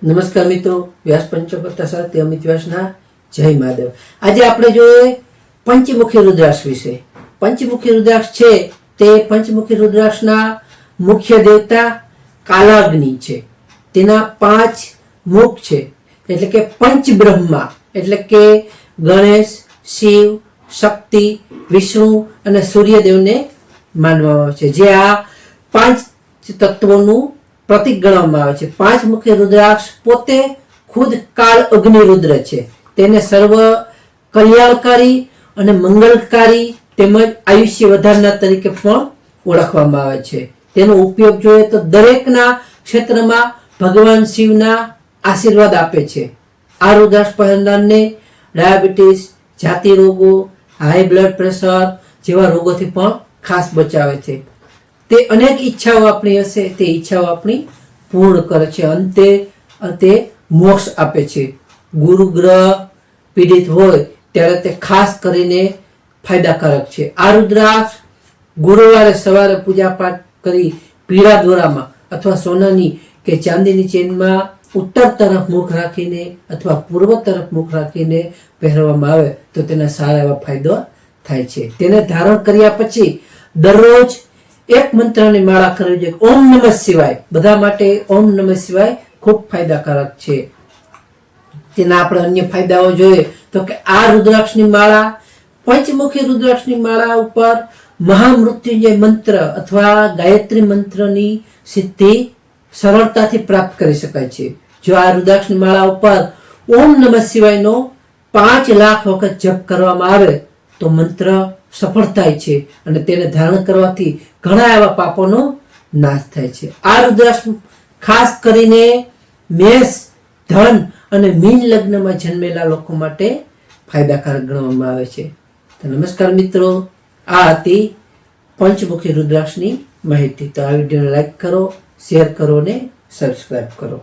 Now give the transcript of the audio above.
નમસ્કાર મિત્રો, વ્યાસ પંચોપત્તા સાથે અમિત વ્યાસના જય મહાદેવ। આજે આપણે જોઈએ પંચમુખી રુદ્રાક્ષ વિશે। પંચમુખી રુદ્રાક્ષ છે તે પંચમુખી રુદ્રાક્ષના મુખ્ય દેવતા કાલાગ્નિ છે। તેના 5 મુખ છે, એટલે કે પંચબ્રહ્મા, એટલે કે ગણેશ, શિવ, શક્તિ, વિષ્ણુ અને સૂર્યદેવને માનવામાં આવે છે, જે આ 5 તત્વોનું પ્રતીક ગણવામાં આવે છે। 5 મુખી રુદ્રાક્ષ પોતે ખુદ કાળ અગ્નિ રુદ્ર છે। તેને સર્વ કલ્યાણકારી અને મંગલકારી તેમજ આયુષ્ય વધારનાર તરીકે પણ ઓળખવામાં આવે છે। તેનો ઉપયોગ જોઈએ તો દરેકના ક્ષેત્રમાં ભગવાન શિવના આશીર્વાદ આપે છે। આ રુદ્રાક્ષ પહેરનારને ડાયાબિટીસ, જાતિ રોગો, હાઈ બ્લડ પ્રેશર જેવા રોગોથી પણ ખાસ બચાવે છે। તે અનેક ઈચ્છાઓ આપણી હશે તે ઈચ્છાઓ આપણી પૂર્ણ કરે છે। અંતે તે મોક્ષ આપે છે। ગુરુ ગ્રહ પીડિત હોય ત્યારે તે ખાસ કરીને ફાયદાકારક છે। આ રુદ્રાક્ષ ગુરુવારે સવારે પૂજા પાઠ કરી પીળા દોરામાં અથવા સોનાની કે ચાંદીની ચેનમાં ઉત્તર તરફ મુખ રાખીને અથવા પૂર્વ તરફ મુખ રાખીને પહેરવામાં આવે તો તેને સારા એવા ફાયદો થાય છે। તેને ધારણ કર્યા પછી દરરોજ એક મંત્રની માળા કરવી જોઈએ, ઓમ નમઃ શિવાય। બધા માટે ઓમ નમઃ શિવાય ખૂબ ફાયદાકારક છે। તેના આપણે અન્ય ફાયદાઓ જોઈએ તો કે આ રુદ્રાક્ષની માળા, પંચમુખી રુદ્રાક્ષની માળા ઉપર મહામૃત્યુંજય મંત્ર અથવા ગાયત્રી મંત્રની સિદ્ધિ સરળતાથી પ્રાપ્ત કરી શકાય છે। જો આ રુદ્રાક્ષની માળા ઉપર ઓમ નમઃ શિવાયનો 5 લાખ વખત જપ કરવામાં આવે તો મંત્ર સફળ થાય છે અને તેને ધારણ કરવાથી ઘણા એવા પાપોનો નાશ થાય છે। આ રુદ્રાક્ષ ખાસ કરીને મેષ, ધન અને મીન લગ્નમાં જન્મેલા લોકો માટે ફાયદાકારક ગણવામાં આવે છે। તો નમસ્કાર મિત્રો, આ હતી પંચમુખી રુદ્રાક્ષની માહિતી। તો આ વિડીયોને લાઈક કરો, શેર કરો અને સબસ્ક્રાઈબ કરો।